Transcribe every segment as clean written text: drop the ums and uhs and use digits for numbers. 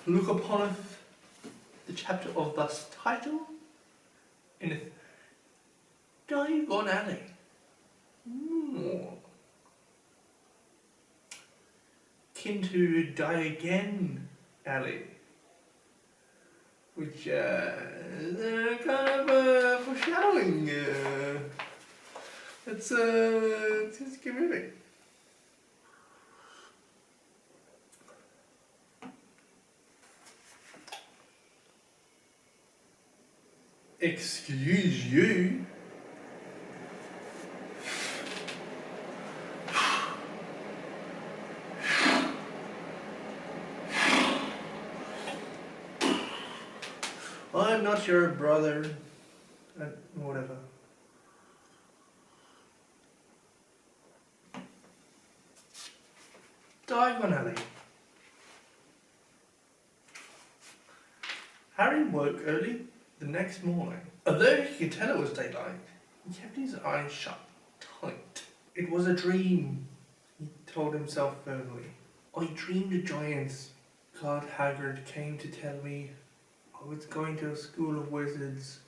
look upon the chapter of thus title in Diagon Alley. Kin to Diagon Alley, which is kind of foreshadowing. Let's get moving. Excuse you. I'm not your brother. Whatever. Diagon Alley. Harry woke early the next morning. Although he could tell it was daylight, he kept his eyes shut tight. It was a dream, he told himself firmly. I dreamed a giant called Hagrid came to tell me I was going to a school of wizards.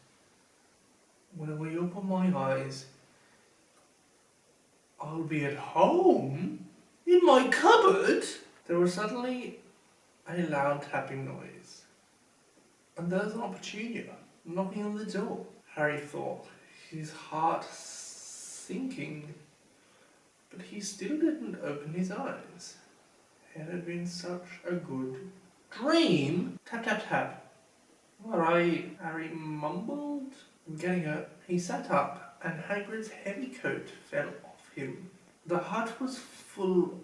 When I open my eyes, I'll be at home? In my cupboard? There was suddenly a loud tapping noise. And there was an opportunity knocking on the door. Harry thought, his heart sinking, but he still didn't open his eyes. It had been such a good dream. Tap, tap, tap. Alright, Harry mumbled. Getting up, he sat up and Hagrid's heavy coat fell off him. The hut was full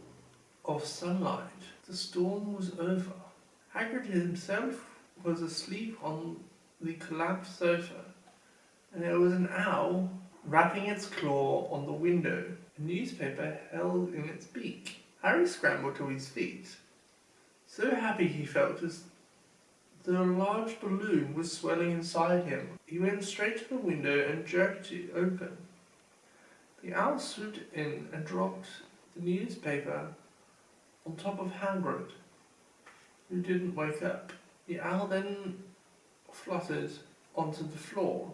of sunlight. The storm was over. Hagrid himself was asleep on the collapsed sofa, and there was an owl rapping its claw on the window, a newspaper held in its beak. Harry scrambled to his feet. So happy he felt as though a large balloon was swelling inside him. He went straight to the window and jerked it open. The owl swooped in and dropped the newspaper on top of Hagrid, who didn't wake up. The owl then fluttered onto the floor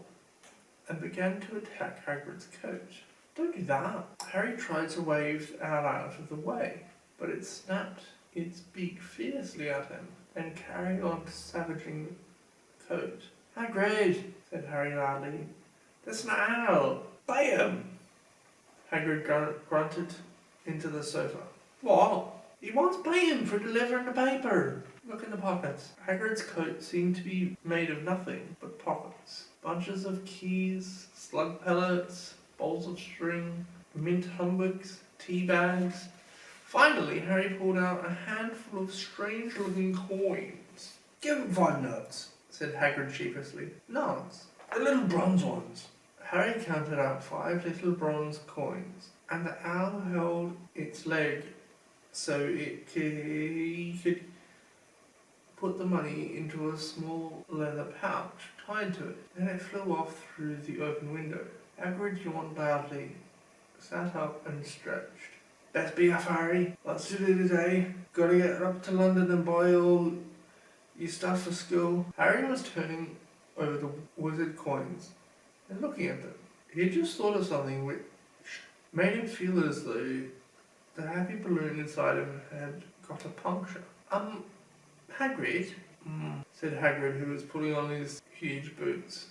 and began to attack Hagrid's coat. Don't do that. Harry tried to wave the owl out of the way, but it snapped its beak fiercely at him and carried on savaging the coat. Hagrid, said Harry loudly. That's an owl. Bite him. Hagrid grunted into the sofa. What? He wants paying for delivering the paper. Look in the pockets. Hagrid's coat seemed to be made of nothing but pockets. Bunches of keys, slug pellets, balls of string, mint humbugs, tea bags. Finally, Harry pulled out a handful of strange-looking coins. Give him 5 nuts, said Hagrid sheepishly. Nuts? The little bronze ones. Harry counted out 5 little bronze coins, and the owl held its leg so he could put the money into a small leather pouch tied to it. Then it flew off through the open window. Hagrid yawned loudly, sat up and stretched. Best be off, Harry. Lots to do today. Gotta get up to London and buy all your stuff for school. Harry was turning over the wizard coins and looking at them. He had just thought of something which made him feel as though the happy balloon inside him had got a puncture. Hagrid, said Hagrid, who was putting on his huge boots.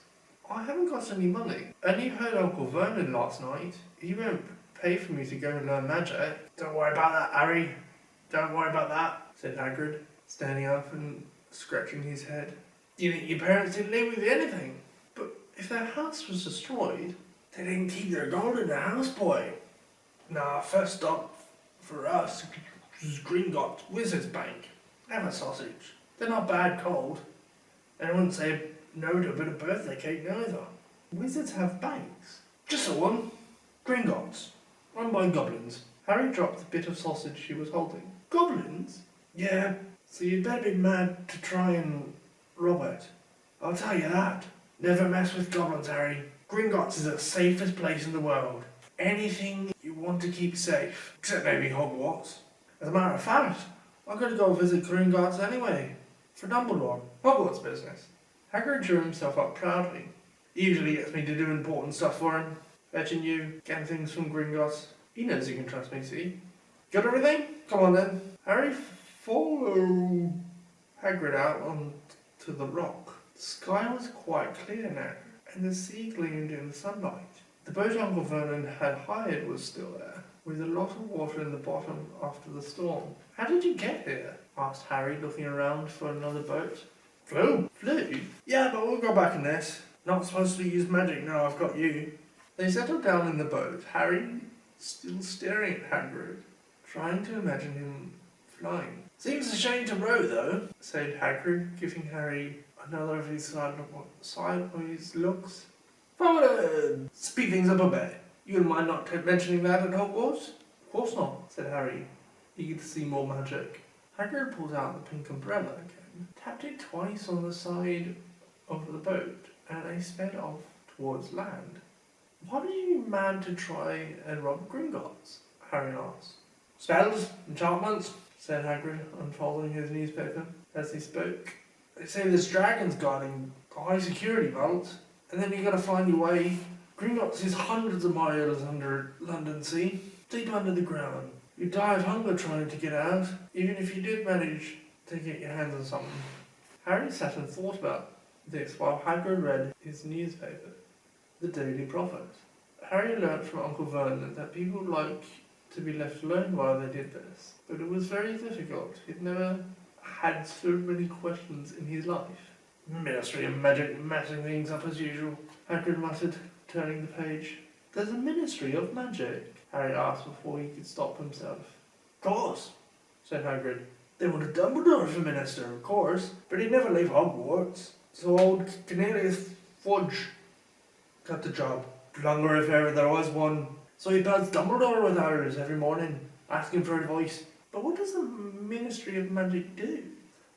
I haven't got any money. Only heard Uncle Vernon last night. He won't pay for me to go and learn magic. Don't worry about that, Harry. Don't worry about that, said Hagrid, standing up and scratching his head. You think your parents didn't leave with anything? But if their house was destroyed, they didn't keep their gold in the house, boy. Nah, first stop for us was Gringotts Wizard's Bank. Have a sausage. They're not bad cold. And I wouldn't say no to a bit of birthday cake neither. Wizards have banks. Just the one. Gringotts. Run by goblins. Harry dropped the bit of sausage he was holding. Goblins? Yeah, so you'd better be mad to try and rob it. I'll tell you that. Never mess with goblins, Harry. Gringotts is the safest place in the world. Anything you want to keep safe. Except maybe Hogwarts. As a matter of fact, I'm going to go visit Gringotts anyway. For Dumbledore, Hogwarts business. Hagrid drew himself up proudly. He usually gets me to do important stuff for him. Fetching you, getting things from Gringotts. He knows you can trust me, see? Got everything? Come on then. Harry followed Hagrid out onto the rock. The sky was quite clear now, and the sea gleamed in the sunlight. The boat Uncle Vernon had hired was still there, with a lot of water in the bottom after the storm. How did you get here? Asked Harry, looking around for another boat. Flew? Yeah, but we'll go back in this. Not supposed to use magic now I've got you. They settled down in the boat, Harry still staring at Hagrid, trying to imagine him flying. Seems a shame to row, though, said Hagrid, giving Harry another of his sideways looks. Forward! Speed things up a bit. You wouldn't mind not mentioning that at Hogwarts? Of course not, said Harry, eager to see more magic. Hagrid pulled out the pink umbrella again, tapped it twice on the side of the boat, and they sped off towards land. Why did you man to try and rob Gringotts? Harry asked. Spells, enchantments, said Hagrid, unfolding his newspaper as he spoke. They say there's dragons guarding the high security vault, and then you gotta find your way. Gringotts is hundreds of miles under London Sea, deep under the ground. You'd die of hunger trying to get out, even if you did manage to get your hands on something. Harry sat and thought about this while Hagrid read his newspaper, The Daily Prophet. Harry learnt from Uncle Vernon that people like to be left alone while they did this, but it was very difficult. He'd never had so many questions in his life. Ministry of Magic messing things up as usual, Hagrid muttered, turning the page. There's a Ministry of Magic? Harry asked before he could stop himself. Of course, said Hagrid. They wanted Dumbledore for minister, of course, but he'd never leave Hogwarts. So old Cornelius Fudge got the job. Longer if ever there was one. So he builds Dumbledore with ours every morning, asking for advice. But what does the Ministry of Magic do?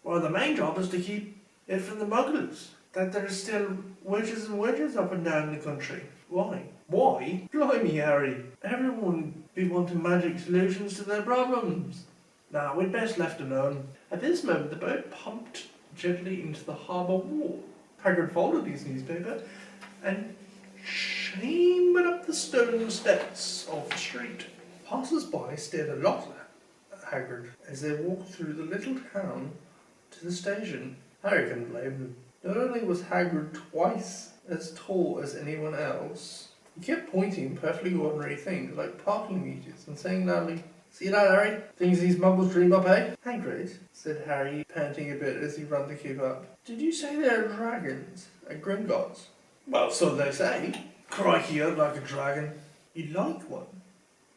Well, the main job is to keep it from the Muggles. That there's still witches and witches up and down the country. Why? Why? Blimey, Harry. Everyone be wanting magic solutions to their problems. Nah, we'd best left alone. At this moment, the boat pumped gently into the harbour wall. Hagrid folded his newspaper and chambered up the stone steps of the street. Passers-by stared a lot at Hagrid as they walked through the little town to the station. Harry couldn't blame them. Not only was Hagrid twice as tall as anyone else, he kept pointing perfectly ordinary things like parking meters and saying loudly, "See that, Harry? Things these muggles dream up, eh?" Hagrid, said Harry, panting a bit as he ran to keep up. Did you say there are dragons at Gringotts? Well, so they say. Crikey, I'd like a dragon. You'd like one?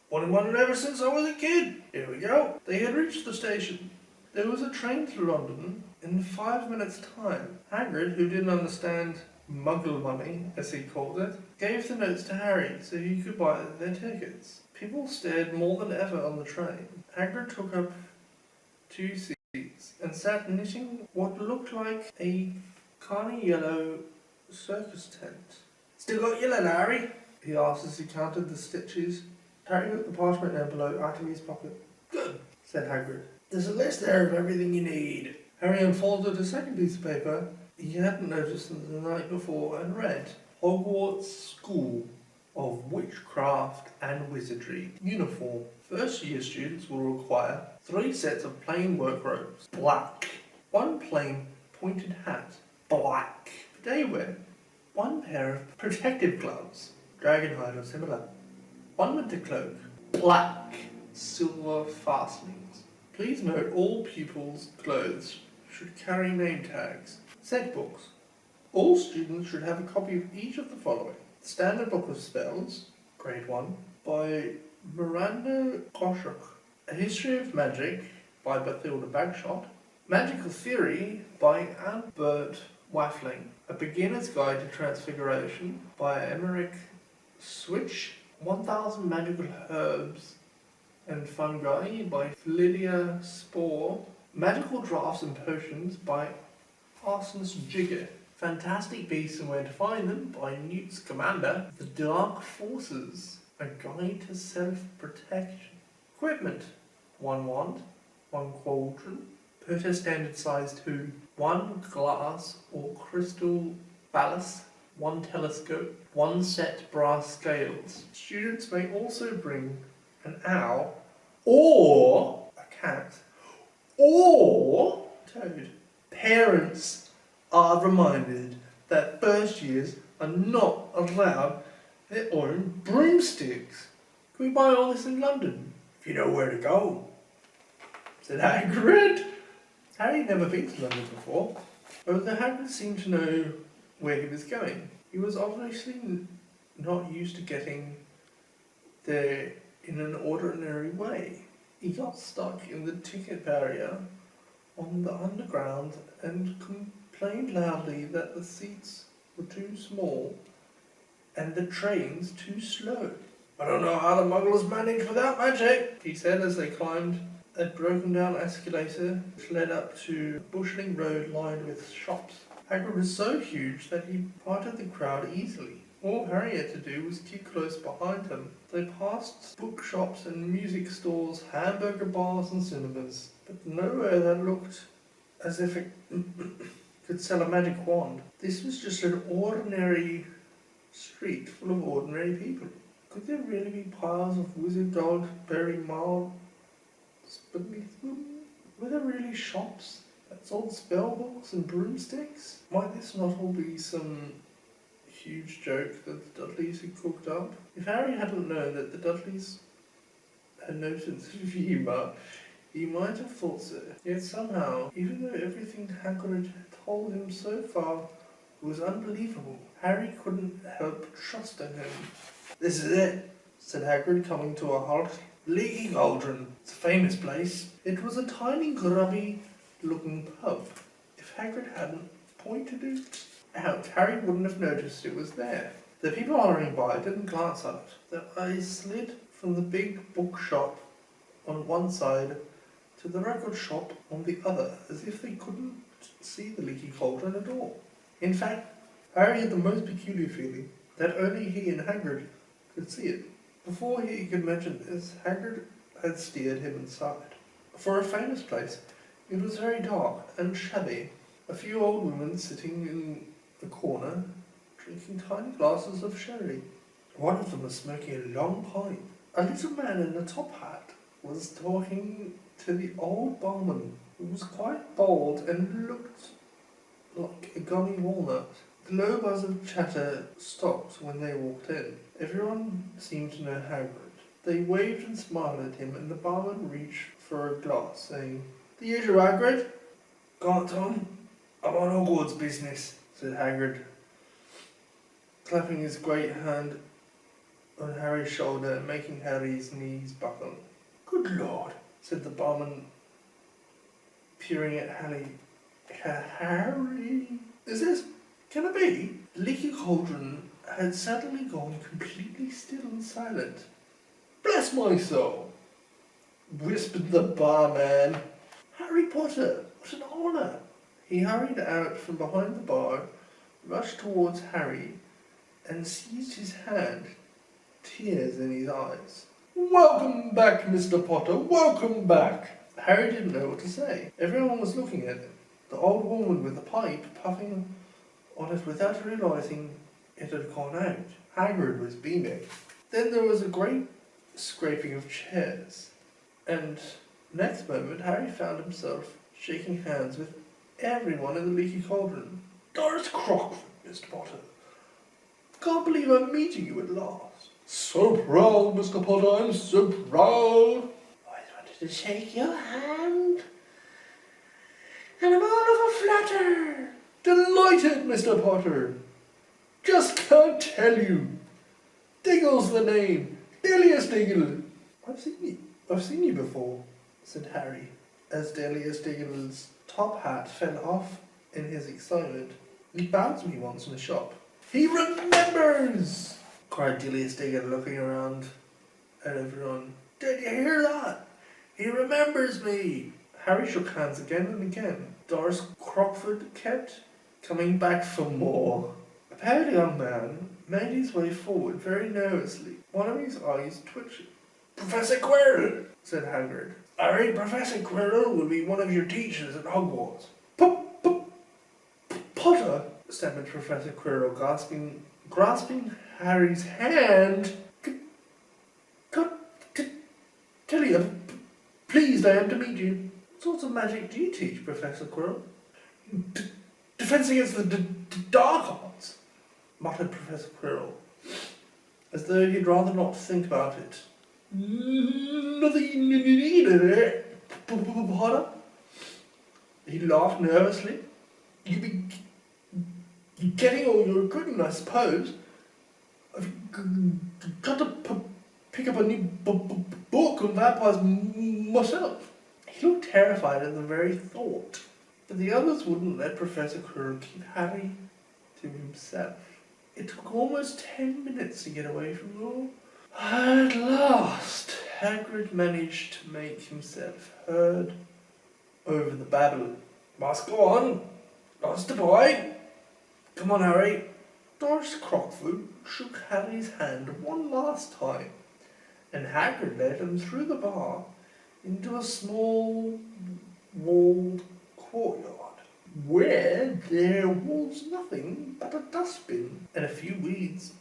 Wanted one ever since I was a kid. Here we go. They had reached the station. There was a train to London in 5 minutes' time. Hagrid, who didn't understand muggle money, as he called it, gave the notes to Harry so he could buy their tickets. People stared more than ever on the train. Hagrid took up 2 seats and sat knitting what looked like a carny yellow circus tent. Still got your letter, Harry? He asked as he counted the stitches. Harry got the parchment envelope out of his pocket. Good, said Hagrid. There's a list there of everything you need. Harry unfolded a second piece of paper he hadn't noticed the night before and read, Hogwarts School of Witchcraft and Wizardry. Uniform. First year students will require 3 sets of plain work robes. Black. 1 plain pointed hat. Black. Day wear. 1 pair of protective gloves. Dragonhide or similar. 1 winter cloak. Black. Silver fastenings. Please note all pupils' clothes should carry name tags. Set books. All students should have a copy of each of the following. Standard Book of Spells, Grade 1, by Miranda Goshuk. A History of Magic, by Bathilda Bagshot. Magical Theory, by Albert Waffling. A Beginner's Guide to Transfiguration, by Emmerich Switch. 1000 Magical Herbs and Fungi, by Lydia Spore. Magical Drafts and Potions, by Arson's Jigger. Fantastic Beasts and Where to Find Them, by Newt Scamander. The Dark Forces, A Guide to Self-Protection. Equipment, 1 wand, 1 cauldron, put a standard size to 1 glass or crystal phallus, 1 telescope, 1 set brass scales. Students may also bring an owl, or a cat, or toad. Parents are reminded that first years are not allowed their own broomsticks. Can we buy all this in London? If you know where to go, said Hagrid. Harry had never been to London before, but the Hagrid seemed to know where he was going. He was obviously not used to getting there in an ordinary way. He got stuck in the ticket barrier on the underground and complained loudly that the seats were too small and the trains too slow. I don't know how the Muggles managed without magic, he said as they climbed a broken down escalator which led up to a bushing road lined with shops. Hagrid was so huge that he parted the crowd easily. All Harry had to do was keep close behind him. They passed bookshops and music stalls, hamburger bars and cinemas, but nowhere that looked as if it could sell a magic wand. This was just an ordinary street full of ordinary people. Could there really be piles of wizard dog berry marbles beneath them? Were there really shops that sold spell books and broomsticks? Might this not all be some huge joke that the Dudleys had cooked up? If Harry hadn't known that the Dudleys had no sense of humour, he might have thought so. Yet somehow, even though everything Hagrid had told him so far was unbelievable, Harry couldn't help trusting him. This is it, said Hagrid, coming to a halt. Leaky Cauldron. It's a famous place. It was a tiny, grubby-looking pub. If Hagrid hadn't pointed it out, Harry wouldn't have noticed it was there. The people hurrying by didn't glance at it. Their eyes slid from the big bookshop on one side to the record shop on the other, as if they couldn't see the Leaky Cauldron at all. In fact, Harry had the most peculiar feeling that only he and Hagrid could see it. Before he could mention this, Hagrid had steered him inside. For a famous place, it was very dark and shabby. A few old women sitting in the corner, drinking tiny glasses of sherry. One of them was smoking a long pipe. A little man in a top hat was talking to the old barman, who was quite bald and looked like a gummy walnut. The low buzz of chatter stopped when they walked in. Everyone seemed to know Hagrid. They waved and smiled at him, and the barman reached for a glass, saying, "The usual, Hagrid?" "Can't, Tom. I'm on Hogwarts business," said Hagrid, clapping his great hand on Harry's shoulder and making Harry's knees buckle. "Good Lord," said the barman, peering at Harry. "Harry, is this? Can it be?" The Leaky Cauldron had suddenly gone completely still and silent. "Bless my soul," whispered the barman. "Harry Potter, what an honour!" He hurried out from behind the bar, rushed towards Harry, and seized his hand, tears in his eyes. "Welcome back, Mr. Potter, welcome back!" Harry didn't know what to say. Everyone was looking at him. The old woman with the pipe puffing on it without realising it had gone out. Hagrid was beaming. Then there was a great scraping of chairs, and next moment Harry found himself shaking hands with everyone in the Leaky Cauldron. "Doris Crockford, Mr. Potter. Can't believe I'm meeting you at last." "So proud, Mr. Potter, I'm so proud." "I wanted to shake your hand, and I'm all of a flutter." "Delighted, Mr. Potter. Just can't tell you. Diggle's the name. Delius Diggle." I've seen you before," said Harry, as Delius Diggle's top hat fell off in his excitement. "He bowed to me once in a shop." "He remembers!" cried Delius Diggle, looking around at everyone. "Did you hear that? He remembers me." Harry shook hands again and again. Doris Crockford kept coming back for more. A pale young man made his way forward very nervously, one of his eyes twitching. "Professor Quirrell," said Hagrid. Harry, Professor Quirrell will be one of your teachers at Hogwarts. Potter, stammered Professor Quirrell, grasping Harry's hand. Tilly, pleased I am to meet you. What sorts of magic do you teach, Professor Quirrell? Defense against the dark arts, muttered Professor Quirrell, as though he'd rather not think about it. Nothing needed, Potter. He laughed nervously. You'd be getting all your equipment, I suppose. I've got to pick up a new book on vampires myself. He looked terrified at the very thought, but the others wouldn't let Professor Quirrell keep Harry to himself. It took almost 10 minutes to get away from them all. At last, Hagrid managed to make himself heard over the babble. Must go on. Lots to buy. Come on, Harry. Doris Crockford shook Harry's hand one last time, and Hagrid led him through the bar into a small walled courtyard, where there was nothing but a dustbin and a few weeds.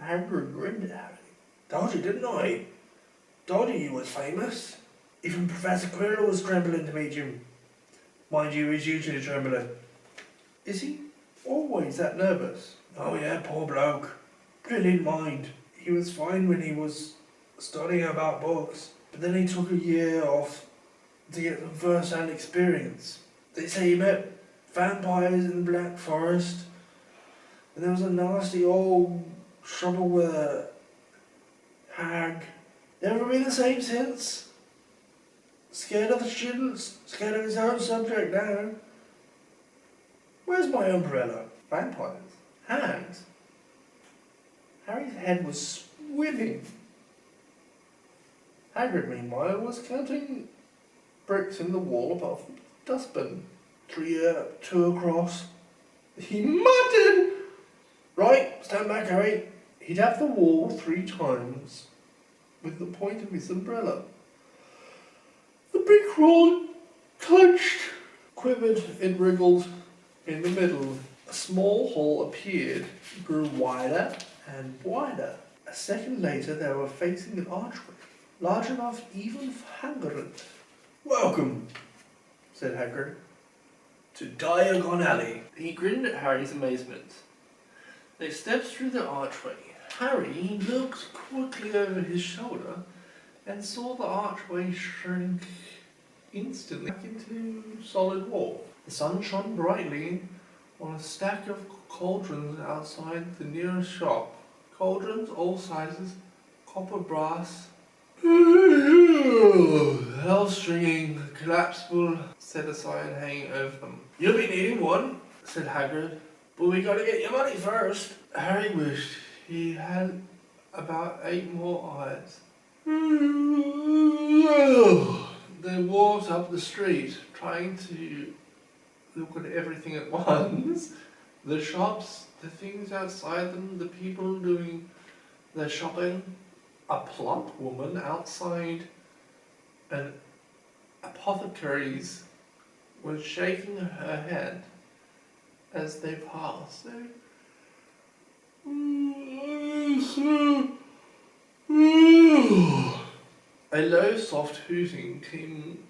Hagrid grinned at Harry. Told you, didn't I? Told you he was famous. Even Professor Quirrell was trembling to meet you. Mind you, he's usually trembling. Is he always that nervous? Oh yeah, poor bloke. Brilliant mind. He was fine when he was studying about books, but then he took a year off to get some first-hand experience. They say he met vampires in the Black Forest, and there was a nasty old trouble with a hag. Never been the same since. Scared of the students, scared of his own subject now. Where's my umbrella? Vampires? Hags? Harry's head was swimming. Hagrid, meanwhile, was counting bricks in the wall above the dustbin. 3 up, 2 across. He muttered! Right, stand back, Harry. He tapped the wall 3 times with the point of his umbrella. The brick wall touched, quivered, and wriggled. In the middle, a small hole appeared, grew wider and wider. A second later, they were facing an archway, large enough even for Hagrid. Welcome, said Hagrid, to Diagon Alley. He grinned at Harry's amazement. They stepped through the archway. Harry looked quickly over his shoulder and saw the archway shrink instantly back into solid wall. The sun shone brightly on a stack of cauldrons outside the nearest shop. Cauldrons, all sizes, copper, brass. Hell stringing, collapsible, set aside and hanging over them. You'll be needing one, said Hagrid, but we gotta get your money first. Harry wished he had about 8 more eyes. They walked up the street, trying to look at everything at once. The shops, the things outside them, the people doing their shopping. A plump woman outside an apothecary's was shaking her head as they passed. A low, soft hooting came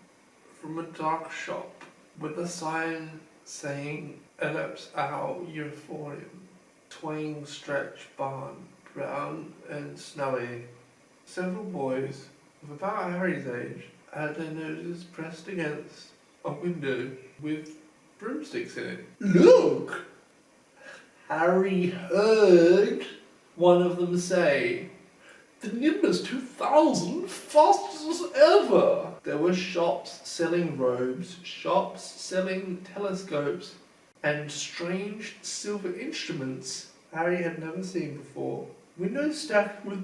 from a dark shop with a sign saying Ellipse Owl Euphorium. Twain Stretch Barn, brown and snowy. Several boys of about Harry's age had their noses pressed against a window with broomsticks in it. Look! Harry heard one of them say, "The Nimbus 2000, fastest as ever!" There were shops selling robes, shops selling telescopes, and strange silver instruments Harry had never seen before. Windows stacked with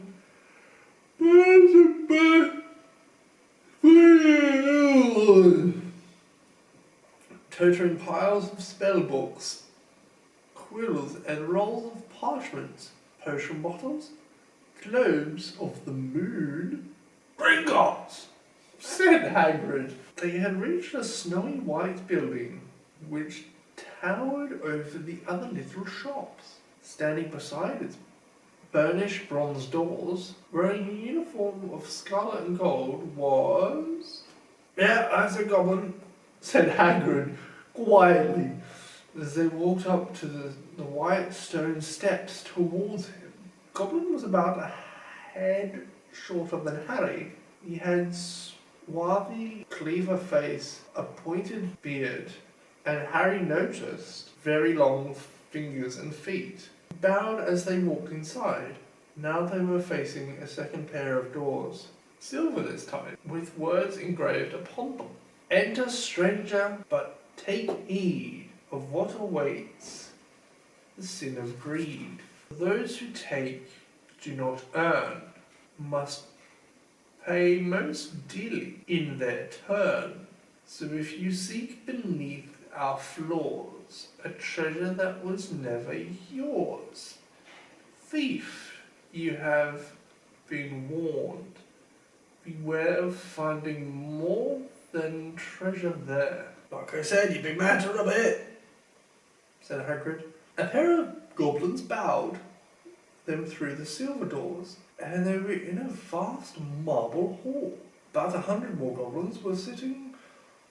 birds and birds. Tottering piles of spell books, quills and rolls of parchment, potion bottles, globes of the moon, Gringotts, said Hagrid. They had reached a snowy white building which towered over the other little shops. Standing beside its burnished bronze doors, wearing a uniform of scarlet and gold, was... "Yeah, that's a goblin," said Hagrid quietly as they walked up to the white stone steps towards him. Goblin was about a head shorter than Harry. He had swarthy, cleaver face, a pointed beard, and Harry noticed very long fingers and feet. Bowed as they walked inside. Now they were facing a second pair of doors, silver this time, with words engraved upon them. "Enter, stranger, but take heed of what awaits the sin of greed. Those who take do not earn, must pay most dearly in their turn. So if you seek beneath our floors a treasure that was never yours, thief, you have been warned. Beware of finding more than treasure there." "Like I said, you big matter a bit," said Hagrid. A pair of goblins bowed them through the silver doors, and they were in a vast marble hall. About 100 more goblins were sitting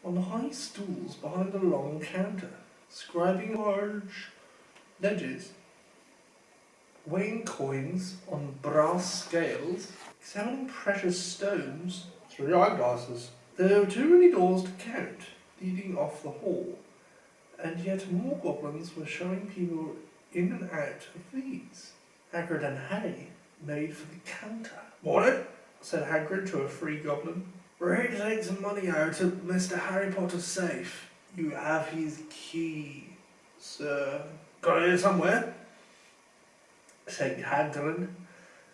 on high stools behind a long counter, scribing large ledgers, weighing coins on brass scales, examining precious stones through eyeglasses. There were too many doors to count, leading off the hall, and yet more goblins were showing people in and out of these. Hagrid and Harry made for the counter. "Morning," said Hagrid to a free goblin. "We're here to take some money out of Mr. Harry Potter's safe. You have his key, sir." "Got it here somewhere," said Hagrid,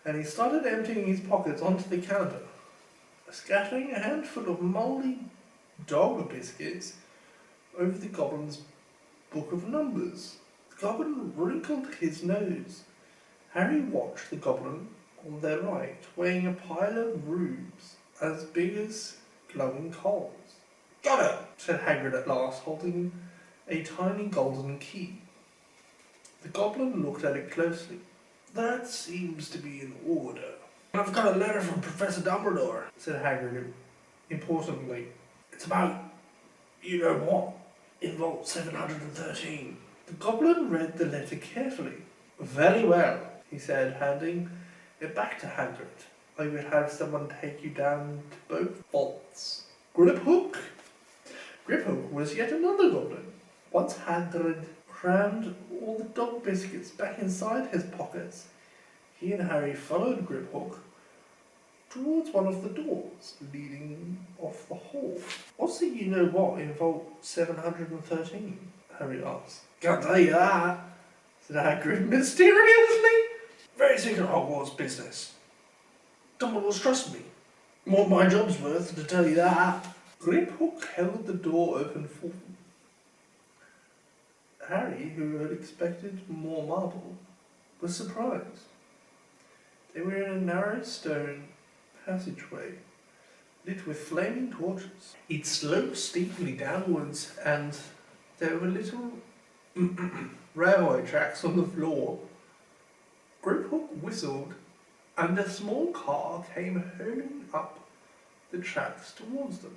and he started emptying his pockets onto the counter, scattering a handful of mouldy dog biscuits over the goblin's book of numbers. The goblin wrinkled his nose. Harry watched the goblin on their right, weighing a pile of rubes as big as glowing coals. "Got it," said Hagrid at last, holding a tiny golden key. The goblin looked at it closely. "That seems to be in order." "I've got a letter from Professor Dumbledore," said Hagrid importantly. "It's about you-know-what in Vault 713. The goblin read the letter carefully. "Very well," he said, handing it back to Hagrid. "I will have someone take you down to both vaults." Griphook was yet another goblin. Once Hagrid crammed all the dog biscuits back inside his pockets, he and Harry followed Griphook towards one of the doors leading off the hall. "What's the you-know-what in Vault 713? Harry asked. "Can't tell you that," said Hagrid mysteriously. "Very secret Hogwarts business. Dumbledore's trust me. What my job's worth to tell you that." Griphook held the door open for them. Harry, who had expected more marble, was surprised. They were in a narrow stone passageway, lit with flaming torches. It sloped steeply downwards, and there were little railway tracks on the floor. Griphook whistled, and a small car came hurling up the tracks towards them.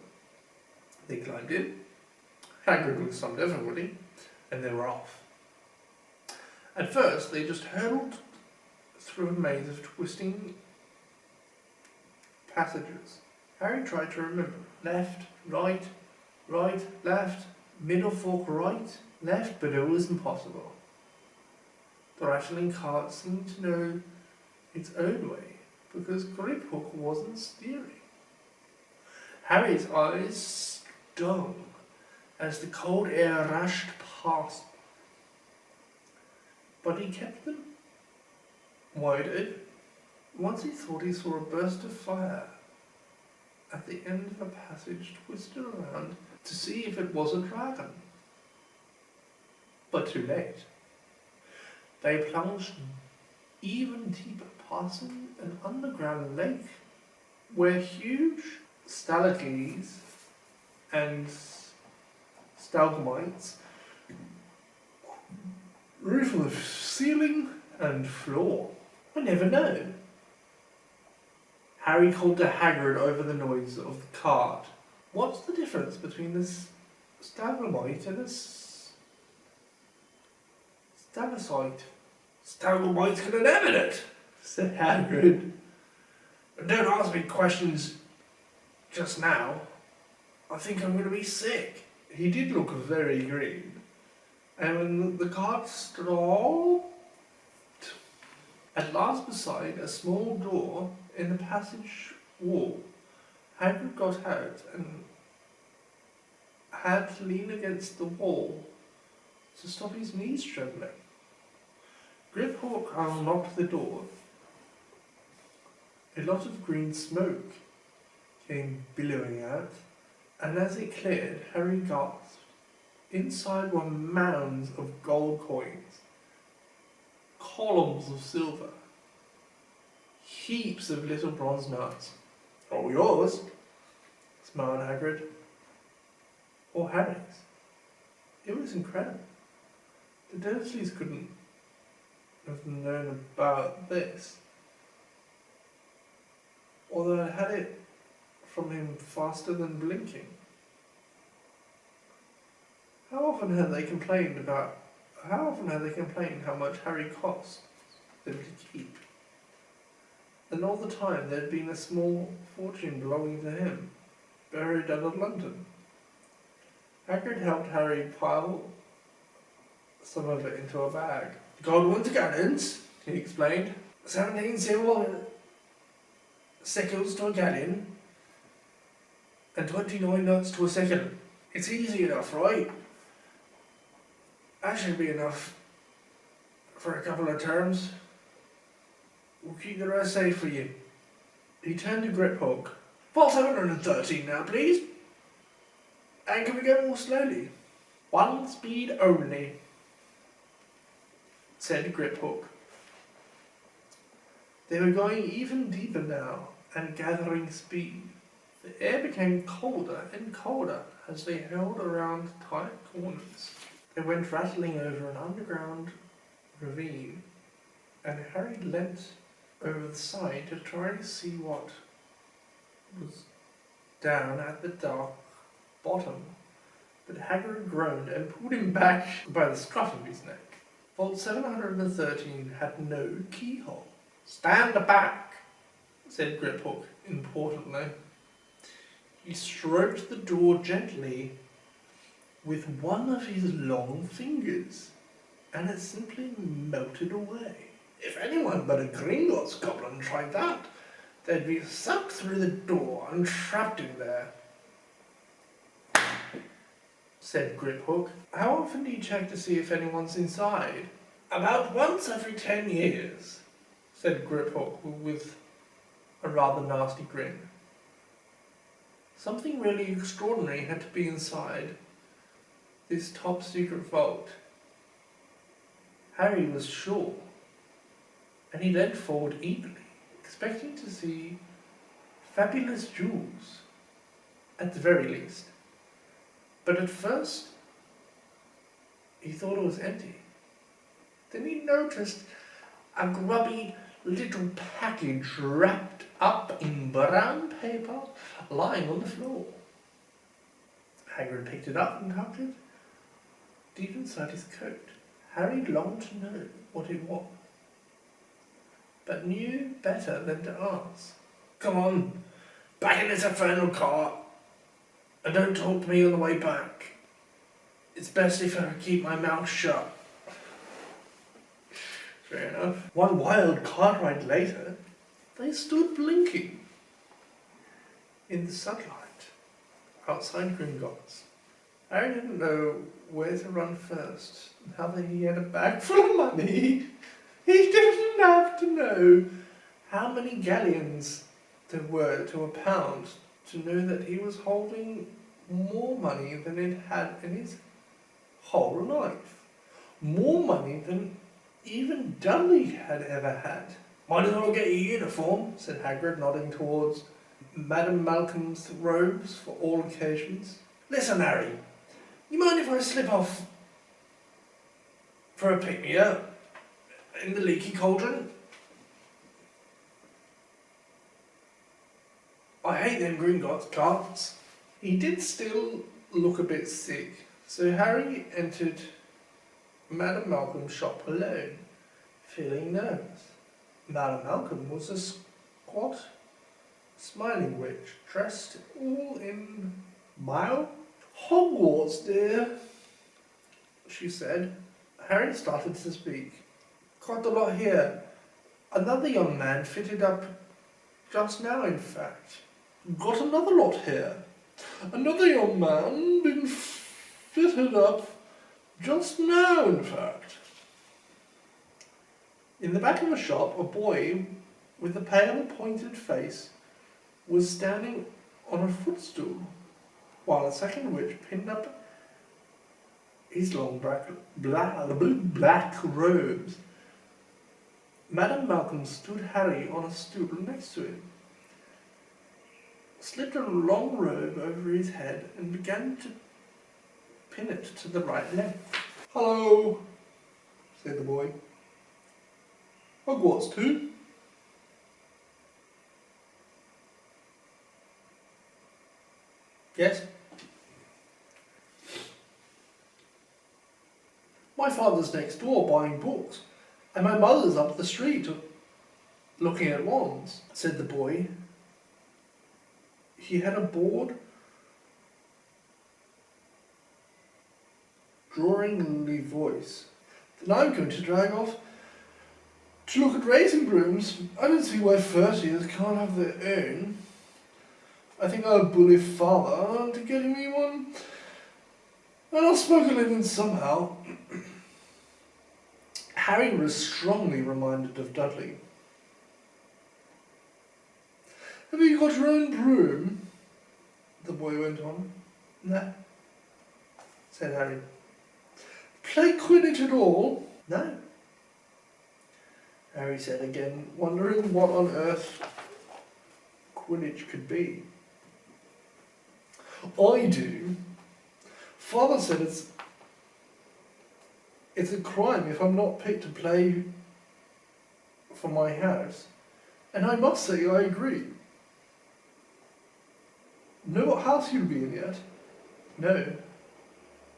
They climbed in, Hagrid with some difficulty, and they were off. At first, they just hurtled through a maze of twisting passages. Harry tried to remember. Left, right, left, middle fork right, left, but it was impossible. The rattling cart seemed to know its own way, because Griphook wasn't steering. Harry's eyes stung as the cold air rushed past, but he kept them wide open. Once he thought he saw a burst of fire at the end of a passage, twisted around to see if it was a dragon. But too late. They plunged even deeper, passing an underground lake where huge stalactites and stalagmites roof on the ceiling and floor. I never know. Harry called to Hagrid over the noise of the cart. What's the difference between this stalagmite and a stalactite? Stalagmites can inhabit it, said Hagrid. But don't ask me questions just now. I think I'm going to be sick. He did look very green. And when the cart stopped, at last beside a small door in the passage wall, Hagrid got out and had to lean against the wall to stop his knees trembling. Grip-Hawk unlocked the door. A lot of green smoke came billowing out, and as it cleared, Harry gasped. Inside were mounds of gold coins, columns of silver, heaps of little bronze nuts. All yours, smiled Hagrid. Or Harry's. It was incredible. The Dursleys couldn't have known about this, although I had it from him faster than blinking. How often had they complained how much Harry cost them to keep? And all the time there had been a small fortune belonging to him, buried out of London. Hagrid helped Harry pile some of it into a bag. Gold 1 gallons, he explained. 17 silver seckles to a gallon, and 29 nuts to a second. It's easy enough, right? That should be enough for a couple of terms. We'll keep the rest safe for you. He turned to Grip-Hawk. Vault 713 now, please. And can we go more slowly? 1 speed only, said Grip-Hawk. They were going even deeper now and gathering speed. The air became colder and colder as they held around tight corners. They went rattling over an underground ravine, and Harry leant over the side to try to see what was down at the dark bottom. But Hagrid groaned and pulled him back by the scruff of his neck. Vault 713 had no keyhole. Stand back, said Grip-Hawk importantly. He stroked the door gently with one of his long fingers, and it simply melted away. If anyone but a Gringotts goblin tried that, they'd be sucked through the door and trapped in there, said Grip-Hawk. How often do you check to see if anyone's inside? About once every 10 years, said Grip-Hawk with a rather nasty grin. Something really extraordinary had to be inside this top secret vault. Harry was sure, and he leant forward eagerly, expecting to see fabulous jewels, at the very least. But at first, he thought it was empty. Then he noticed a grubby little package wrapped up in brown paper lying on the floor. Hagrid picked it up and tucked it deep inside his coat. Harry longed to know what it was, but knew better than to ask. Come on, back in this infernal cart, and don't talk to me on the way back. It's best if I keep my mouth shut. Fair enough. One wild cart ride later, they stood blinking in the sunlight outside Gringotts. Harry didn't know where to run first. Now that he had a bag full of money, he didn't have to know how many galleons there were to a pound to know that he was holding more money than he'd had in his whole life. More money than even Dudley had ever had. Might as well get your uniform, said Hagrid, nodding towards Madame Malcolm's robes for all occasions. Listen, Harry, you mind if I slip off for a pick-me-up in the leaky cauldron? I hate them Gringotts carts. He did still look a bit sick, so Harry entered Madame Malcolm's shop alone, feeling nervous. Madame Malcolm was a squat, smiling witch, dressed all in mild Hogwarts, dear, she said. Harry started to speak. Quite a lot here. Another young man fitted up just now, in fact. Got another lot here. Another young man been fitted up just now, in fact. In the back of the shop, a boy with a pale, pointed face was standing on a footstool, while a second witch pinned up his long black robes. Madame Malcolm stood Harry on a stool next to him, slipped a long robe over his head and began to pin it to the right length. "Hello," said the boy. "Hogwarts too?" "Yes." "My father's next door buying books, and my mother's up the street looking at wands," said the boy. He had a bored, drawingly voice. "Then I'm going to drag off to look at racing brooms. I don't see why 30s can't have their own. I think I'll bully father into getting me one, and I'll smoke a living somehow." Harry was strongly reminded of Dudley. "Have you got your own broom?" the boy went on. "No," said Harry. "Play Quidditch at all?" "No," Harry said again, wondering what on earth Quidditch could be. "I do. Father said it's a crime if I'm not picked to play for my house, and I must say I agree." "Know what house you'll be in yet?" "No,"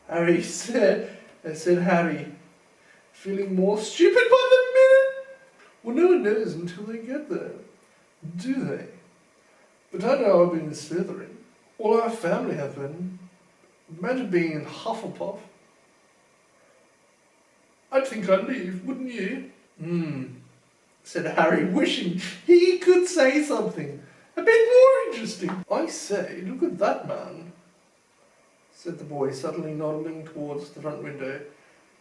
Harry said Harry, feeling more stupid by the minute. "Well, no one knows until they get there, do they? But I know I've been in Slytherin. All our family have been. Imagine being in Hufflepuff. I'd think I'd leave, wouldn't you?" Said Harry, wishing he could say something a bit more interesting. "I say, look at that man," said the boy, suddenly nodding towards the front window.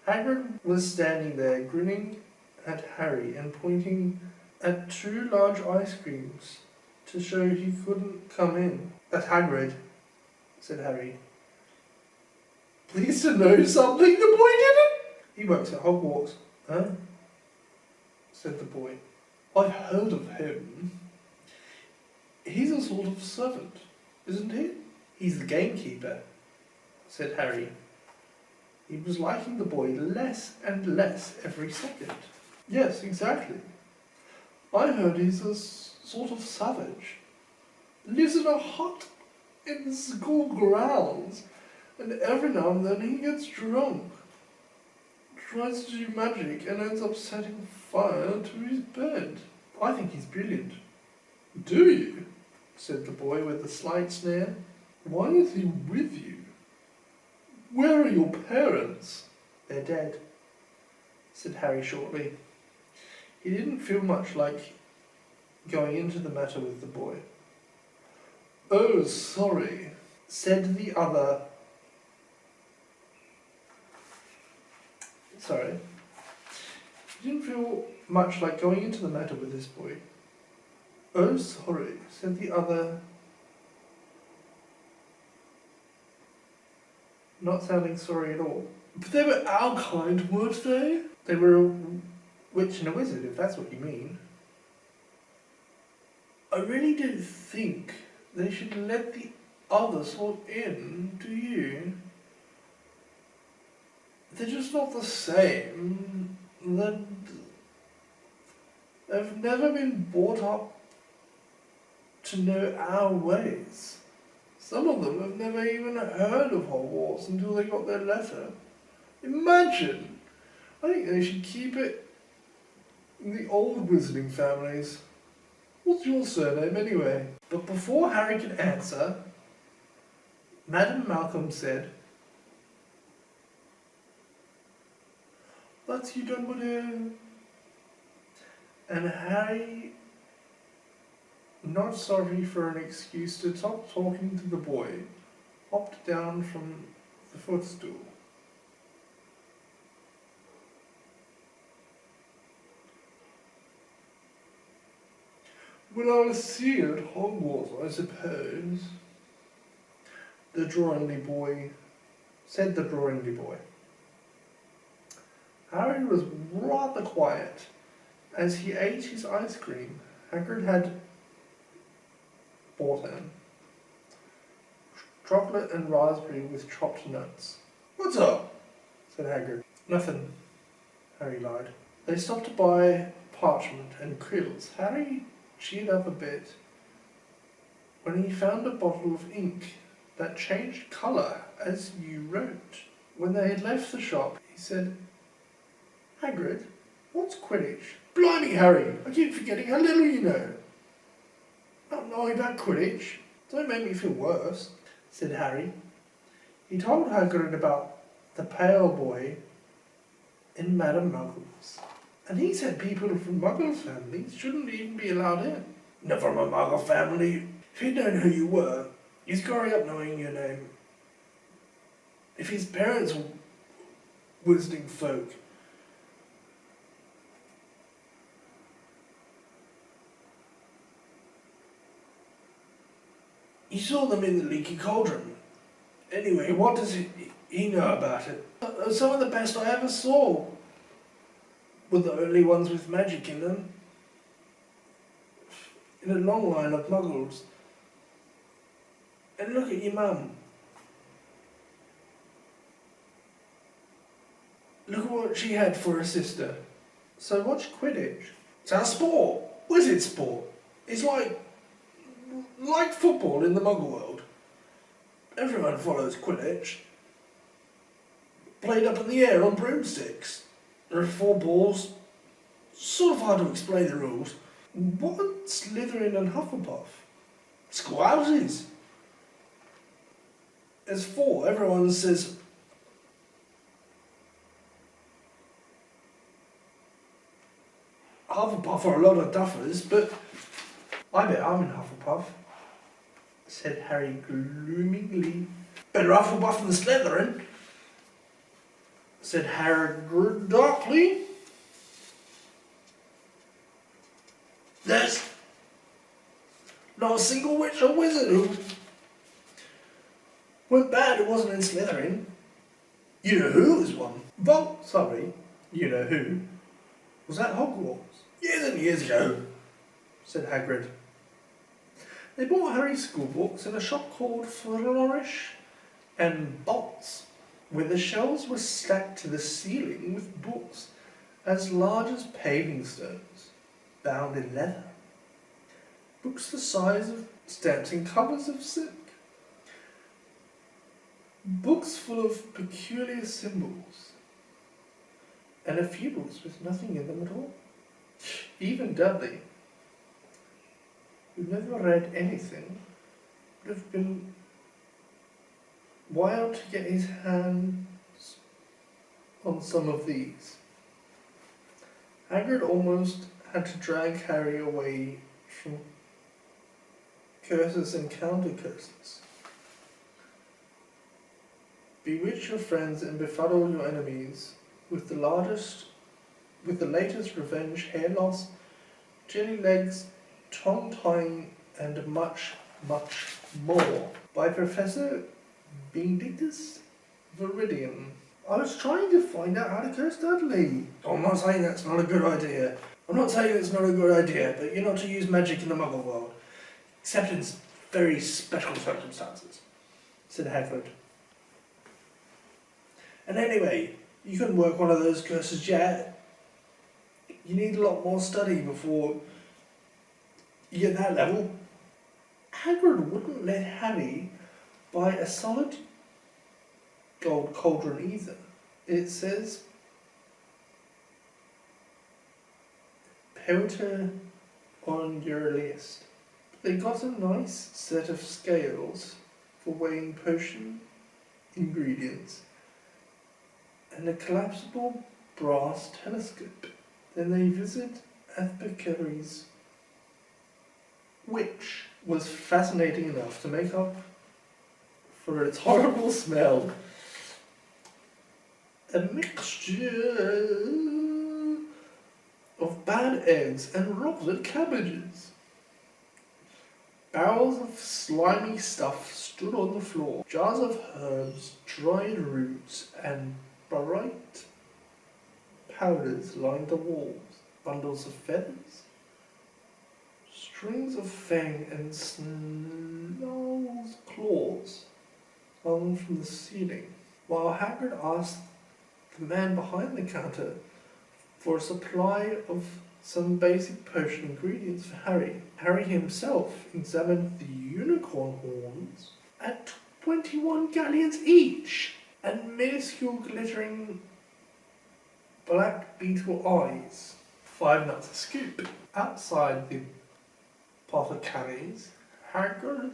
Hagrid was standing there, grinning at Harry and pointing at 2 large ice creams to show he couldn't come in. "That's Hagrid," said Harry. "Pleased to know something?" the boy didn't. "He works at Hogwarts." "Huh?" said the boy. "I've heard of him. He's a sort of servant, isn't he?" "He's the gamekeeper," said Harry. He was liking the boy less and less every second. "Yes, exactly. I heard he's a sort of savage. Lives in a hut in the school grounds, and every now and then he gets drunk. Tries to do magic and ends up setting fire to his bed. I think he's brilliant." "Do you?" said the boy with a slight sneer. "Why is he with you? Where are your parents?" "They're dead," said Harry shortly. He didn't feel much like going into the matter with the boy. "Oh, sorry," said the other. He didn't feel much like going into the matter with this boy. "Oh, sorry," said the other, not sounding sorry at all. "But they were our kind, weren't they?" "They were a witch and a wizard, if that's what you mean." "I really don't think they should let the others sort in, do you? They're just not the same. They've never been brought up to know our ways. Some of them have never even heard of Hogwarts until they got their letter. Imagine! I think they should keep it in the old wizarding families. What's your surname anyway? But before Harry could answer, Madam Malcolm said, "That's you, Dumbledore." And Harry, not sorry for an excuse to stop talking to the boy, hopped down from the footstool. "Well, I'll see you at Hogwarts, I suppose," said the drawingly boy. Harry was rather quiet as he ate his ice cream Hagrid had bought him. Chocolate and raspberry with chopped nuts. "What's up?" said Hagrid. "Nothing," Harry lied. They stopped to buy parchment and quills. Harry cheered up a bit when he found a bottle of ink that changed colour as you wrote. When they had left the shop, he said, "Hagrid, what's Quidditch?" "Blimey, Harry, I keep forgetting how little you know." "Not knowing about Quidditch? Don't make me feel worse," said Harry. He told Hagrid about the pale boy in Madam Malcolm's. And he said people from Muggle families shouldn't even be allowed in. "Not from a Muggle family. If he'd known who you were, he's growing up knowing your name. If his parents were wizarding folk, he saw them in the leaky cauldron. Anyway, what does he know about it?" "Some of the best I ever saw were the only ones with magic in them, in a long line of muggles. And look at your mum. Look at what she had for a sister." "So what's Quidditch?" "It's our sport. Wizard sport. It's like football in the Muggle world. Everyone follows Quidditch. Played up in the air on broomsticks. There are 4 balls. Sort of hard to explain the rules." "What are Slytherin and Hufflepuff?" "Squouses. There's 4. Everyone says Hufflepuff are a lot of duffers, but I bet I'm in Hufflepuff," said Harry gloomingly. "Better Hufflepuff than Slytherin," said Hagrid darkly. "There's not a single witch or wizard who went bad who wasn't in Slytherin. You know who was one." You know who was at Hogwarts years and years ago," said Hagrid. They bought Harry school books in a shop called Flourish and Bolts, where the shelves were stacked to the ceiling with books as large as paving stones, bound in leather. Books the size of stamps and covers of silk. Books full of peculiar symbols, and a few books with nothing in them at all. Even Dudley, who never read anything, would have been wild to get his hands on some of these. Hagrid almost had to drag Harry away from curses and counter-curses. Bewitch your friends and befuddle your enemies with the latest revenge, hair loss, jelly legs, tongue tying, and much, much more. By Professor Benedictus Viridian. I was trying to find out how to curse Dudley. I'm not saying that's not a good idea. But you're not to use magic in the Muggle world. Except in very special circumstances, said Hagrid. And anyway, you couldn't work one of those curses yet. You need a lot more study before you get that level. Hagrid wouldn't let Harry buy a solid gold cauldron either. It says, put her on your list. They got a nice set of scales for weighing potion ingredients and a collapsible brass telescope. Then they visit Apothecary's, which was fascinating enough to make up for its horrible smell. A mixture of bad eggs and rotted cabbages. Barrels of slimy stuff stood on the floor. Jars of herbs, dried roots, and bright powders lined the walls. Bundles of feathers, strings of fang and snarl's claws hung from the ceiling, while Hagrid asked the man behind the counter for a supply of some basic potion ingredients for Harry. Harry himself examined the unicorn horns at 21 galleons each, and minuscule glittering black beetle eyes. 5 nuts a scoop. Outside the apothecary's, Hagrid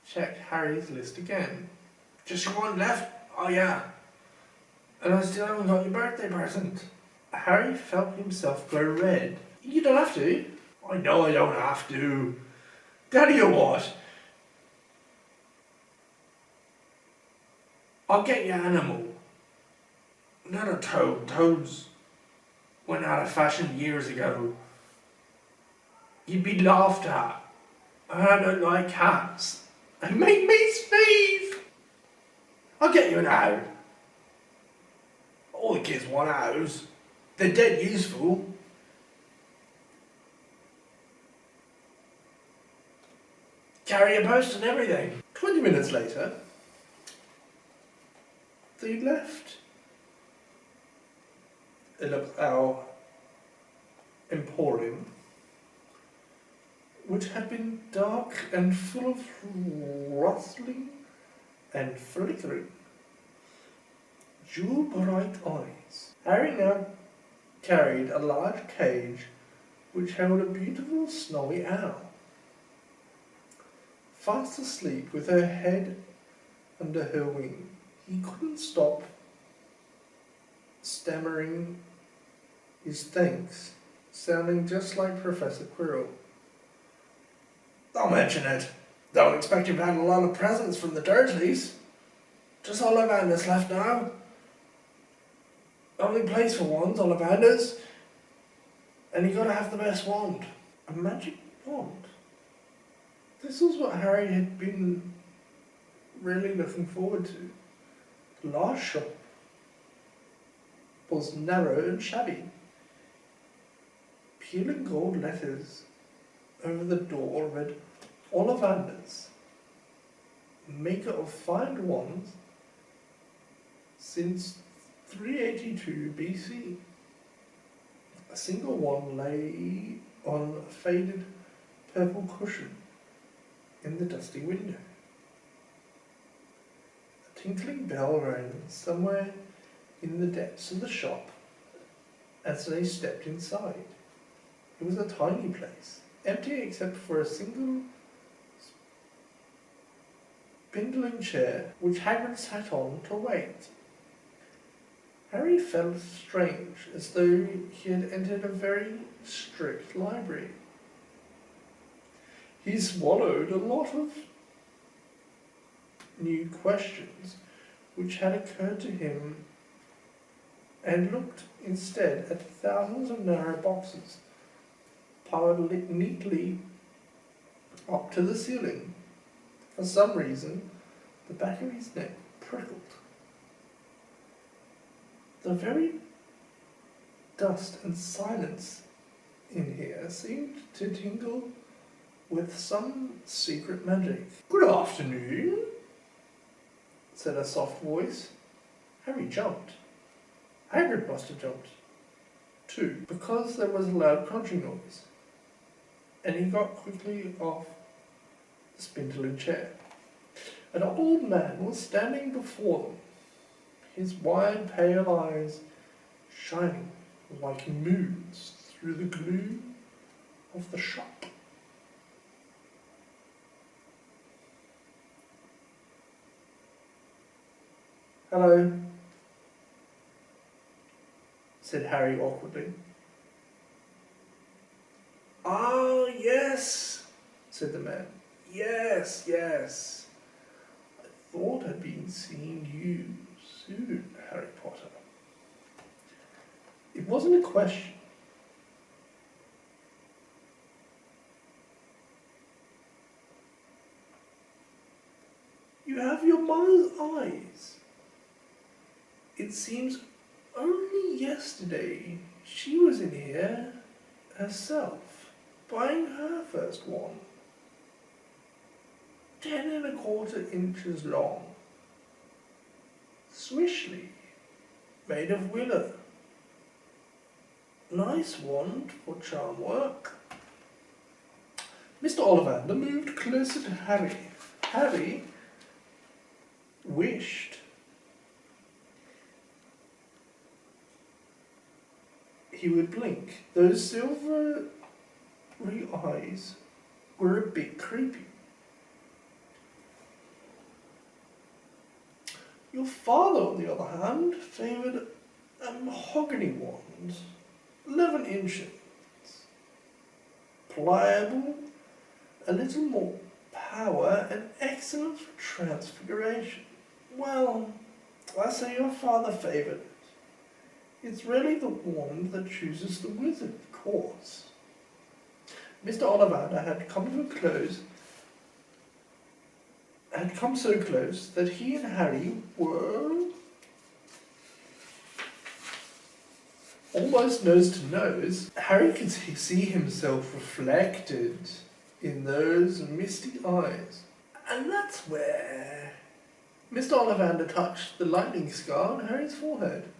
checked Harry's list again. Just one left? Oh yeah. And I still haven't got your birthday present. Harry felt himself go red. You don't have to. I know I don't have to. Tell you what. I'll get you an animal. Not a toad. Toads went out of fashion years ago. You'd be laughed at. I don't like cats. They make me sneeze. I'll get you an owl. All the kids want owls. They're dead useful. Carry a post and everything. 20 minutes later, they left our emporium, which had been dark and full of rustling and flickering, jewel-bright eyes. Harry now carried a large cage which held a beautiful snowy owl, fast asleep with her head under her wing. He couldn't stop stammering his thanks, sounding just like Professor Quirrell. Don't mention it. Don't expect you've had a lot of presents from the Dursleys. Just Ollivanders left now. Only place for one's Ollivanders. And you gotta have the best wand. A magic wand. This was what Harry had been really looking forward to. The last shop was narrow and shabby. Peeling gold letters over the door read, Ollivanders, maker of fine wands since 382 BC. A single wand lay on a faded purple cushion in the dusty window. A tinkling bell rang somewhere in the depths of the shop as they stepped inside. It was a tiny place, empty except for a single spindling chair which Hagrid sat on to wait. Harry felt strange, as though he had entered a very strict library. He swallowed a lot of new questions which had occurred to him and looked instead at thousands of narrow boxes piled neatly up to the ceiling. For some reason, the back of his neck prickled. The very dust and silence in here seemed to tingle with some secret magic. "Good afternoon," said a soft voice. Harry jumped. Hagrid must have jumped too, because there was a loud crunching noise, and he got quickly off the spindling chair. An old man was standing before them, his wide pale eyes shining like moons through the gloom of the shop. "Hello," said Harry awkwardly. "Ah, yes," said the man. Yes. I thought I'd been seeing you soon, Harry Potter." It wasn't a question. "You have your mother's eyes. It seems only yesterday she was in here herself, buying her first one. 10 1/4 inches long, swishly, made of willow. Nice wand for charm work." Mr. Ollivander moved closer to Harry. Harry wished he would blink. Those silvery eyes were a bit creepy. Your father, on the other hand, favoured a mahogany wand, 11 inches, pliable, a little more power, and excellent for transfiguration. Well, I say your father favoured it. It's really the wand that chooses the wizard, of course. Mr. Ollivander had come so close that he and Harry were almost nose to nose. Harry could see himself reflected in those misty eyes. And that's where Mr. Ollivander touched the lightning scar on Harry's forehead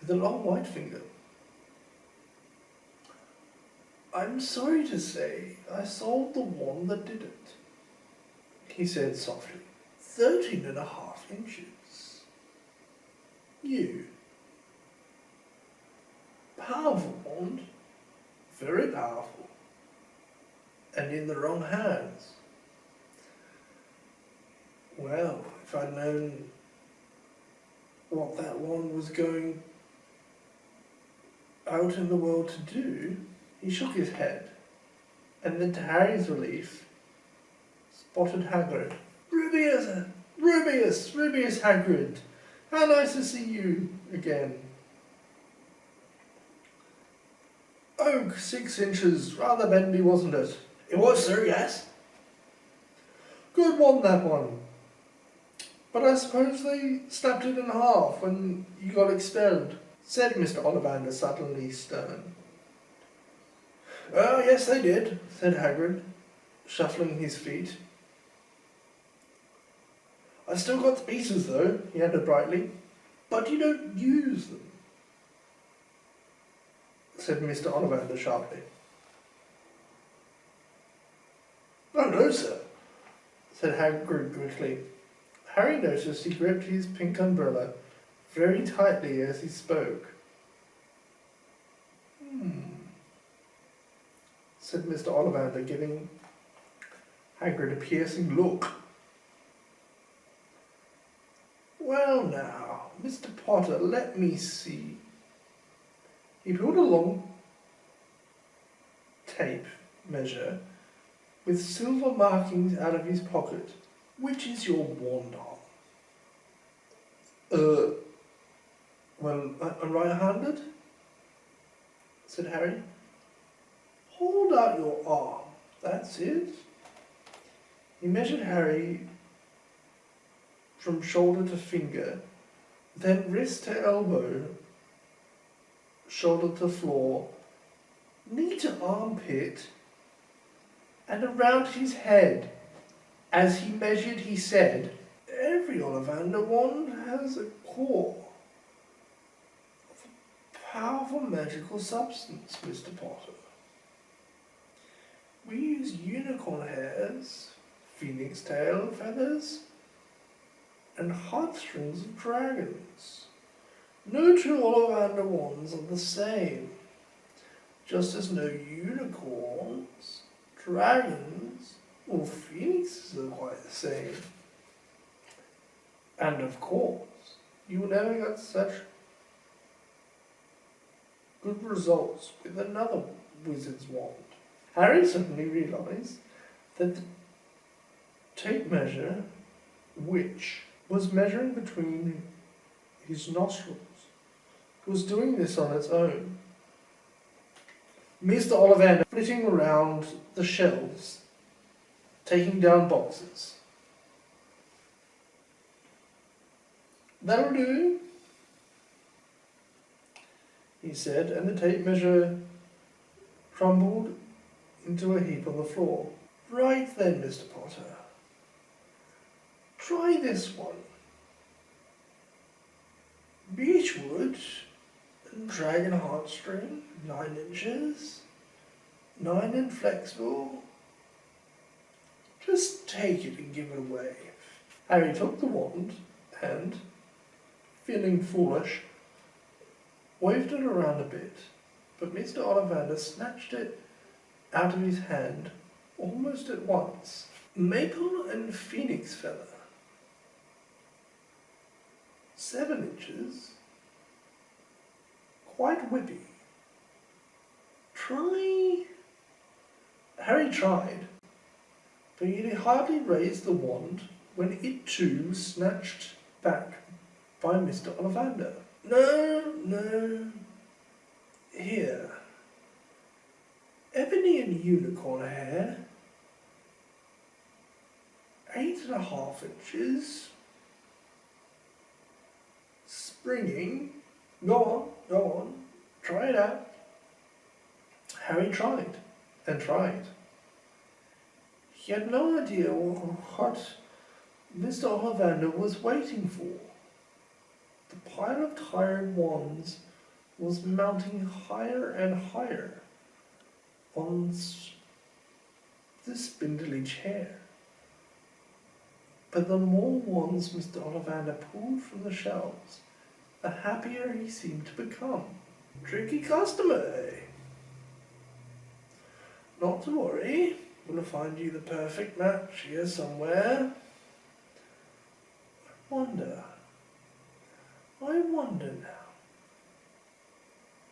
with a long white finger. "I'm sorry to say I sold the one that did it," he said softly. 13 1/2 inches. You. Powerful wand. Very powerful. And in the wrong hands. Well, if I'd known what that wand was going out in the world to do. He shook his head, and then to Harry's relief, spotted Hagrid. Rubius Hagrid! How nice to see you again." "Oak, 6 inches, rather bendy, wasn't it?" "It was, sir, yes." "Good one, that one. But I suppose they snapped it in half when you got expelled," said Mr. Ollivander, suddenly stern. "Oh, yes, they did," said Hagrid, shuffling his feet. "I've still got the pieces, though," he added brightly. "But you don't use them," said Mr. Ollivander sharply. "Oh, no, sir," said Hagrid quickly. Harry noticed he gripped his pink umbrella very tightly as he spoke. Said Mr. Ollivander, giving Hagrid a piercing look. "Well now, Mr. Potter, let me see." He pulled a long tape measure with silver markings out of his pocket. "Which is your wand arm?" Well, I'm right-handed," said Harry. "Hold out your arm, that's it." He measured Harry from shoulder to finger, then wrist to elbow, shoulder to floor, knee to armpit, and around his head. As he measured, he said, "Every Ollivander wand has a core of a powerful magical substance, Mr. Potter. We use unicorn hairs, phoenix tail feathers, and heartstrings of dragons. No two Ollivander wands are the same, just as no unicorns, dragons, or phoenixes are quite the same. And of course, you will never get such good results with another wizard's wand." Harry suddenly realised that the tape measure, which was measuring between his nostrils, was doing this on its own. Mr. Ollivander flitting around the shelves, taking down boxes. "That'll do," he said, and the tape measure crumbled into a heap on the floor. "Right then, Mr. Potter. Try this one. Beechwood and dragon heartstring, 9 inches, 9 and flexible. Just take it and give it a wave." Harry took the wand and, feeling foolish, waved it around a bit, but Mr. Ollivander snatched it out of his hand almost at once. "Maple and phoenix feather, 7 inches, quite whippy. Try." Harry tried, but he had hardly raised the wand when it too was snatched back by Mr. Ollivander. No. Here. Ebony and unicorn hair, 8.5 inches. Springing. Go on. Try it out." Harry tried and tried. He had no idea what Mr. Ollivander was waiting for. The pile of tired wands was mounting higher and higher on the spindly chair. But the more wands Mr. Ollivander pulled from the shelves, the happier he seemed to become. "Tricky customer, eh? Not to worry, we'll find you the perfect match here somewhere. I wonder now.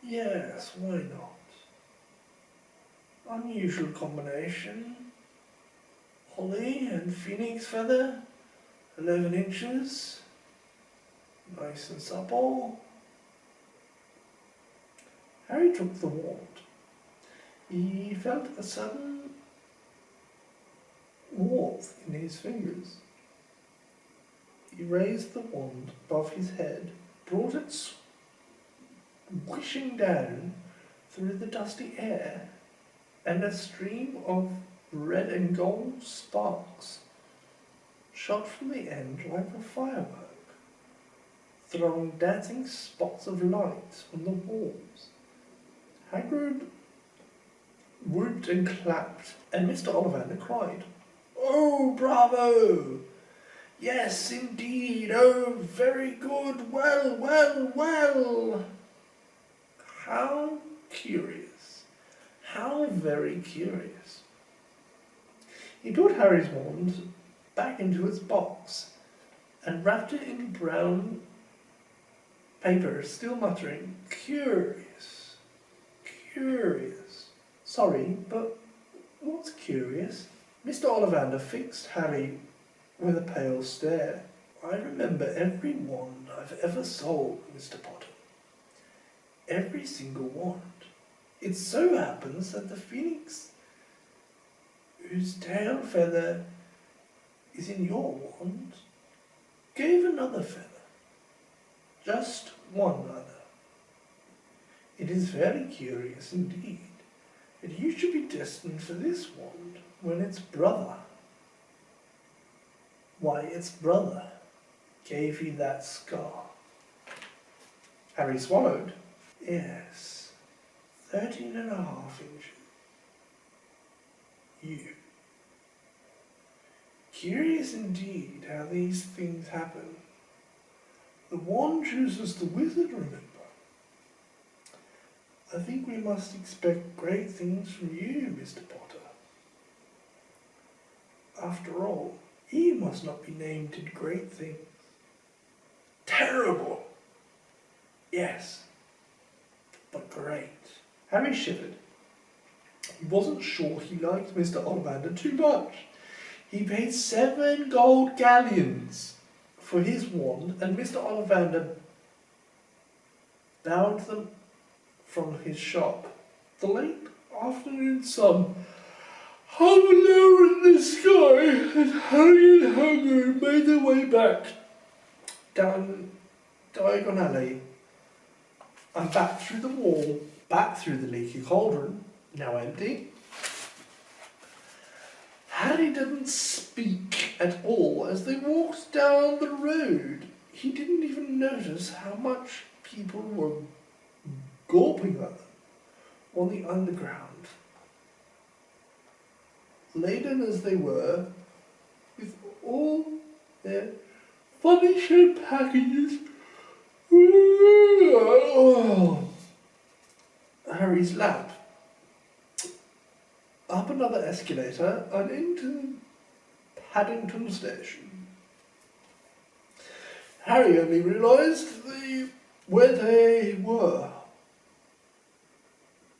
Yes, why not? Unusual combination. Holly and phoenix feather, 11 inches. Nice and supple." Harry took the wand. He felt a sudden warmth in his fingers. He raised the wand above his head, brought it wishing down through the dusty air, and a stream of red and gold sparks shot from the end like a firework, throwing dancing spots of light on the walls. Hagrid whooped and clapped, and Mr. Ollivander cried, "Oh, bravo! Yes, indeed! Oh, very good! Well! How curious! How very curious!" He put Harry's wand back into its box and wrapped it in brown paper, still muttering, "Curious! Sorry, but what's curious?" Mr. Ollivander fixed Harry with a pale stare. "I remember every wand I've ever sold, Mr. Potter. Every single wand. It so happens that the phoenix whose tail feather is in your wand gave another feather. Just one other. It is very curious indeed, that you should be destined for this wand. when its brother, why, its brother gave you that scar. Harry swallowed. Yes, 13.5 inches. You. Curious indeed how these things happen. The wand chooses the wizard, remember. I think we must expect great things from you, Mr. Potter. After all, he must not be named in great things. Terrible! Yes, but great. Harry shivered. He wasn't sure he liked Mr. Ollivander too much. He paid 7 gold galleons for his wand, and Mr. Ollivander bowed them from his shop. The late afternoon sun hung low in the sky, and Harry and Hagrid made their way back down Diagon Alley and back through the wall, back through the leaky cauldron, now empty. Harry didn't speak at all as they walked down the road. He didn't even notice how much people were gawping at them on the underground, laden as they were with all their funny shaped packages. Harry's lap. Up another escalator and into Paddington Station. Harry only realised where they were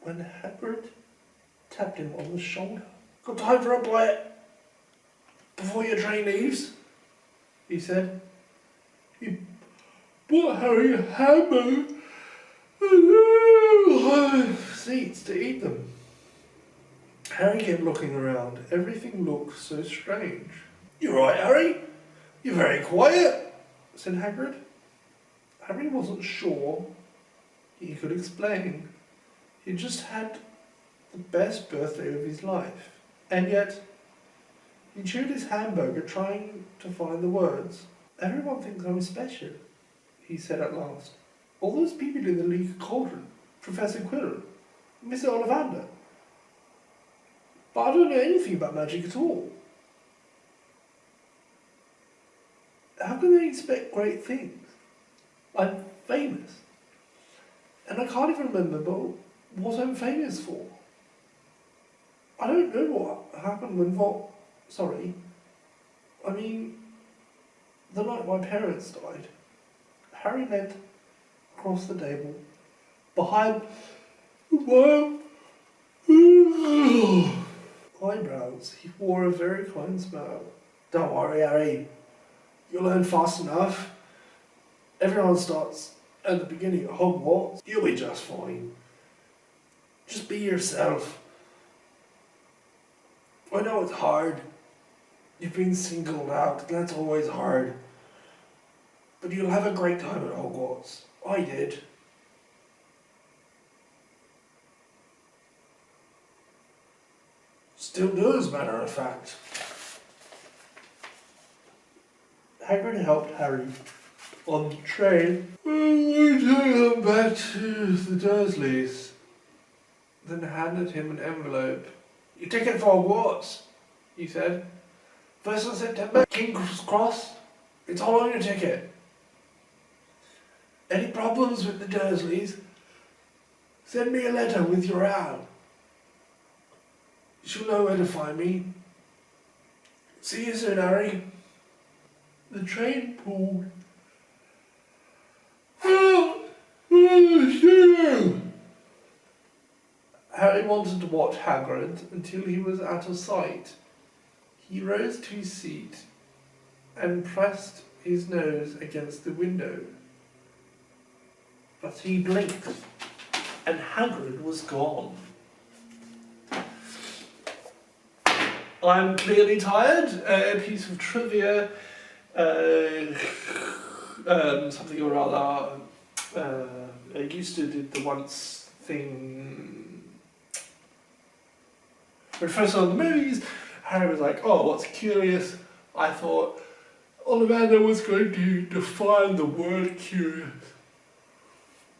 when Hagrid tapped him on the shoulder. Got time for a bite before your train leaves? He said. He bought Harry a hamburger and seats to eat them. Harry kept looking around. Everything looked so strange. "You right, Harry? You're very quiet," said Hagrid. Harry wasn't sure he could explain. He just had the best birthday of his life. And yet, he chewed his hamburger trying to find the words. "Everyone thinks I'm special," he said at last. "All those people in the leaky cauldron, Professor Quirrell, Mr. Ollivander. But I don't know anything about magic at all. How can they expect great things? I'm famous. And I can't even remember what I'm famous for. I don't know what happened when the night my parents died." Harry leant across the table, behind my eyebrows. He wore a very kind smile. "Don't worry, Harry. You'll learn fast enough. Everyone starts at the beginning of Hogwarts. You'll be just fine. Just be yourself. I know it's hard. You've been singled out, and that's always hard. But you'll have a great time at Hogwarts. I did." "Still do, as a matter of fact." Hagrid helped Harry on the train. "We take them back to the Dursleys," then handed him an envelope. "Your ticket for Hogwarts," he said. "1st of September, King's Cross. It's all on your ticket. Any problems with the Dursleys? Send me a letter with your owl. She'll know where to find me. See you soon, Harry." The train pulled. Harry wanted to watch Hagrid until he was out of sight. He rose to his seat and pressed his nose against the window. But he blinked, and Hagrid was gone. I'm clearly tired. A piece of trivia, something or other. I used to do the once thing. When first saw the movies, Harry was like, oh, what's curious? I thought Ollivander was going to define the word curious.